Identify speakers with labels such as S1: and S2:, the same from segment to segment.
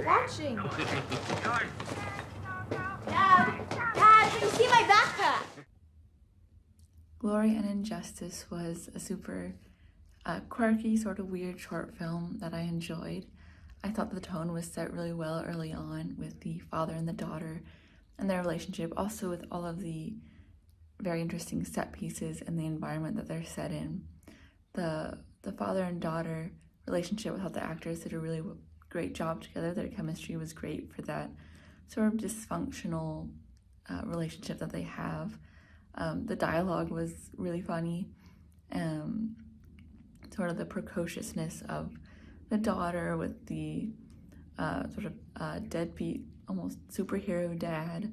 S1: watching? Dad, can you see my backpack?
S2: Glory and Injustice was a super quirky, sort of weird short film that I enjoyed. I thought the tone was set really well early on with the father and the daughter and their relationship, also with all of the very interesting set pieces and the environment that they're set in. The father and daughter relationship, with how the actors did a really great job together. Their chemistry was great for that sort of dysfunctional relationship that they have. The dialogue was really funny. Sort of the precociousness of the daughter with the sort of deadbeat, almost superhero dad.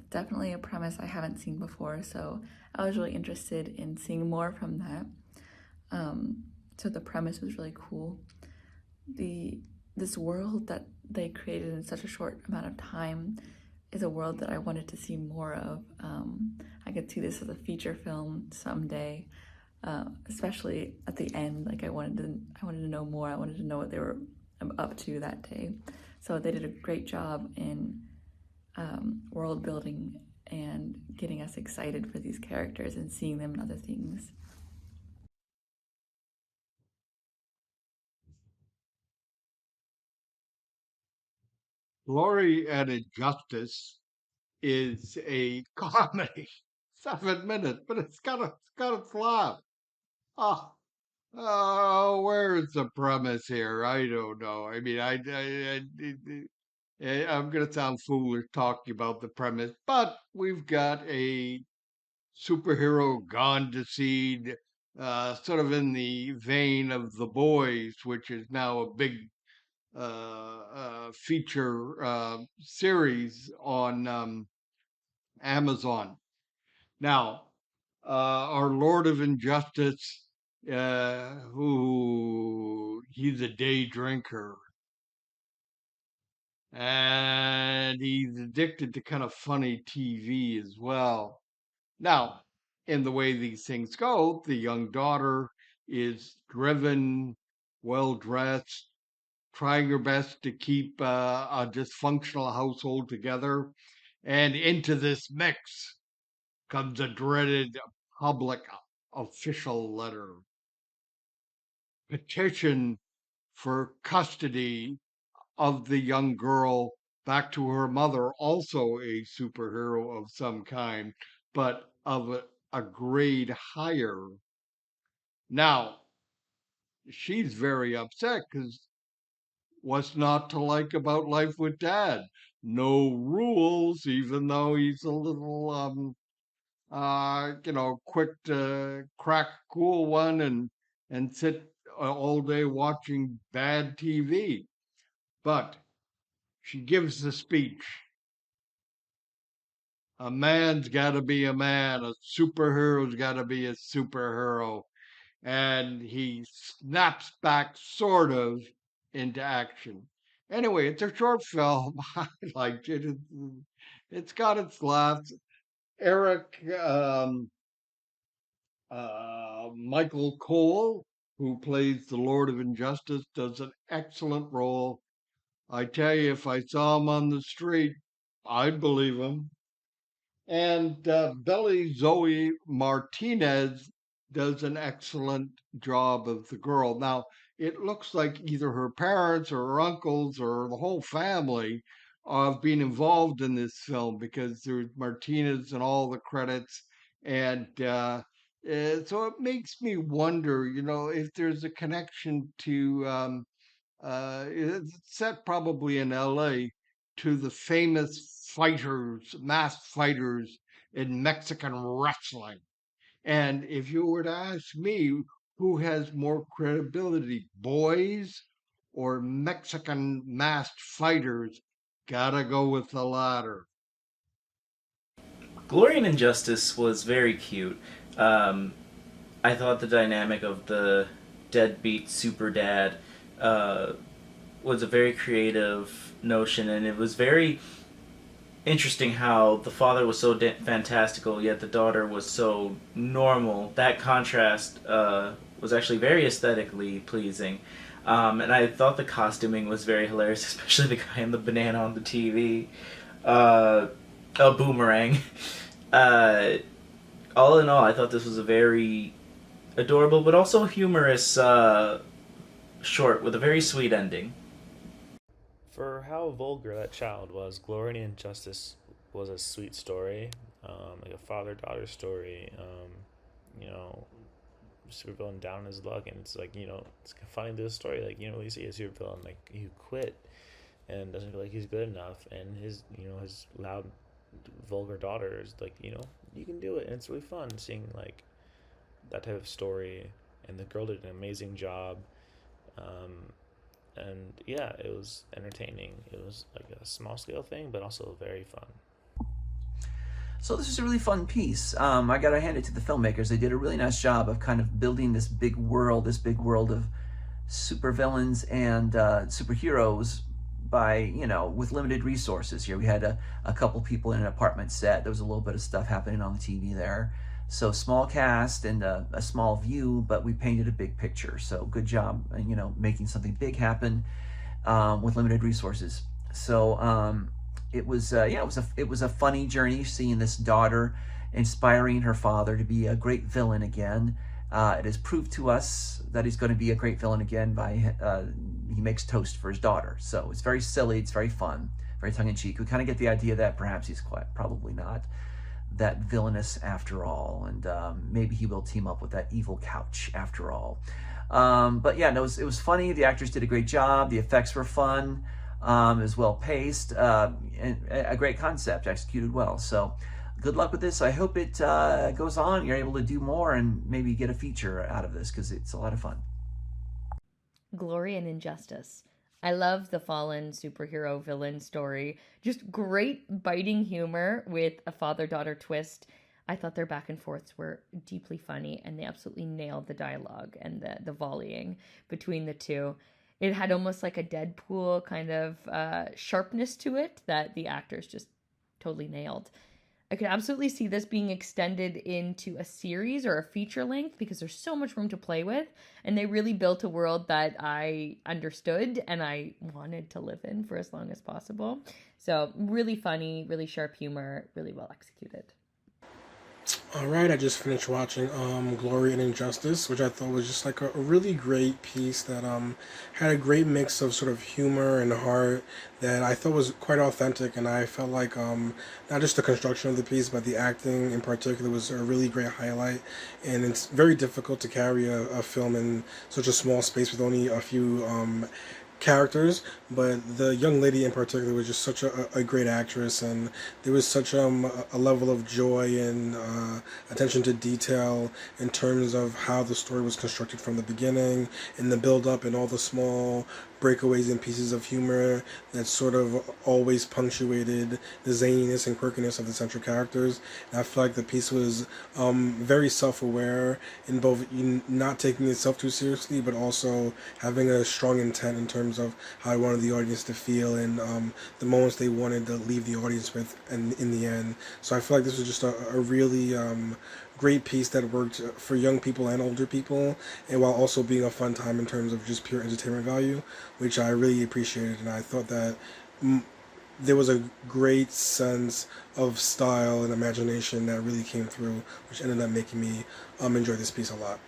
S2: Definitely a premise I haven't seen before, so I was really interested in seeing more from that. So the premise was really cool. This world that they created in such a short amount of time is a world that I wanted to see more of. I could see this as a feature film someday, especially at the end. Like I wanted to know more. I wanted to know what they were up to that day. So they did a great job in world building and getting us excited for these characters and seeing them in other things.
S3: Glory and Injustice is a comedy, 7 minutes, but it's got its laugh. Oh, where's the premise here? I don't know. I mean, I'm gonna sound foolish talking about the premise, but we've got a superhero gone to seed, sort of in the vein of The Boys, which is now a big feature series on Amazon. Now, our Lord of Injustice, who he's a day drinker, and he's addicted to kind of funny TV as well. Now, in the way these things go, the young daughter is driven, well dressed, trying her best to keep a dysfunctional household together. And into this mix comes a dreaded public official letter. Petition for custody of the young girl back to her mother, also a superhero of some kind, but of a grade higher. Now, she's very upset because what's not to like about life with dad? No rules, even though he's a little, quick to crack a cool one and sit all day watching bad TV. But she gives the speech. A man's got to be a man. A superhero's got to be a superhero. And he snaps back, sort of, into action. Anyway, it's a short film. I liked it. It's got its laughs. Eric Michael Cole, who plays the Lord of Injustice, does an excellent role. I tell you, if I saw him on the street, I'd believe him. And Belly Zoe Martinez does an excellent job of the girl. Now, it looks like either her parents or her uncles or the whole family have been involved in this film because there's Martinez and all the credits. And so it makes me wonder, if there's a connection to, it's set probably in LA, to the famous fighters, masked fighters in Mexican wrestling. And if you were to ask me who has more credibility, boys or Mexican masked fighters, gotta go with the latter.
S4: Glory and Injustice was very cute. I thought the dynamic of the deadbeat super dad was a very creative notion, and it was very interesting how the father was so fantastical, yet the daughter was so normal. That contrast was actually very aesthetically pleasing. And I thought the costuming was very hilarious, especially the guy in the banana on the TV. A boomerang. All in all, I thought this was a very adorable but also humorous short with a very sweet ending.
S5: For how vulgar that child was, Glory and Injustice was a sweet story, like a father-daughter story. You know, supervillain down on his luck, and it's like, you know, it's funny this story. Like, you know, you see a supervillain like who quit and doesn't feel like he's good enough, and his, you know, his loud, vulgar daughter is like, you know, you can do it, and it's really fun seeing like that type of story. And the girl did an amazing job. And yeah, it was entertaining. It was like a small scale thing, but also very fun.
S6: So this is a really fun piece. I gotta hand it to the filmmakers. They did a really nice job of kind of building this big world of supervillains and superheroes by, you know, with limited resources. Here we had a couple people in an apartment set. There was a little bit of stuff happening on the TV there. So small cast and a small view, but we painted a big picture. So good job, you know, making something big happen with limited resources. So it was it was a funny journey, seeing this daughter inspiring her father to be a great villain again. It has proved to us that he's going to be a great villain again by he makes toast for his daughter. So it's very silly, it's very fun, very tongue-in-cheek. We kind of get the idea that perhaps he's probably not that villainous after all, and maybe he will team up with that evil couch after all. But yeah, no, it was funny. The actors did a great job. The effects were fun. It was well paced, and a great concept, executed well. So good luck with this. I hope it goes on. You're able to do more and maybe get a feature out of this, because it's a lot of fun.
S7: Glory and Injustice. I love the fallen superhero villain story. Just great biting humor with a father-daughter twist. I thought their back and forths were deeply funny, and they absolutely nailed the dialogue and the volleying between the two. It had almost like a Deadpool kind of sharpness to it that the actors just totally nailed. I could absolutely see this being extended into a series or a feature length, because there's so much room to play with, and they really built a world that I understood and I wanted to live in for as long as possible. So really funny, really sharp humor, really well executed.
S8: All right, I just finished watching Glory and Injustice, which I thought was just like a really great piece that had a great mix of sort of humor and heart that I thought was quite authentic, and I felt like not just the construction of the piece, but the acting in particular was a really great highlight. And it's very difficult to carry a film in such a small space with only a few characters, but the young lady in particular was just such a great actress, and there was such a level of joy and attention to detail in terms of how the story was constructed from the beginning, and the build-up and all the small breakaways and pieces of humor that sort of always punctuated the zaniness and quirkiness of the central characters. And I feel like the piece was very self-aware in both not taking itself too seriously, but also having a strong intent in terms of how I wanted the audience to feel, and the moments they wanted to leave the audience with in the end. So I feel like this was just a really great piece that worked for young people and older people, and while also being a fun time in terms of just pure entertainment value, which I really appreciated. And I thought that there was a great sense of style and imagination that really came through, which ended up making me enjoy this piece a lot.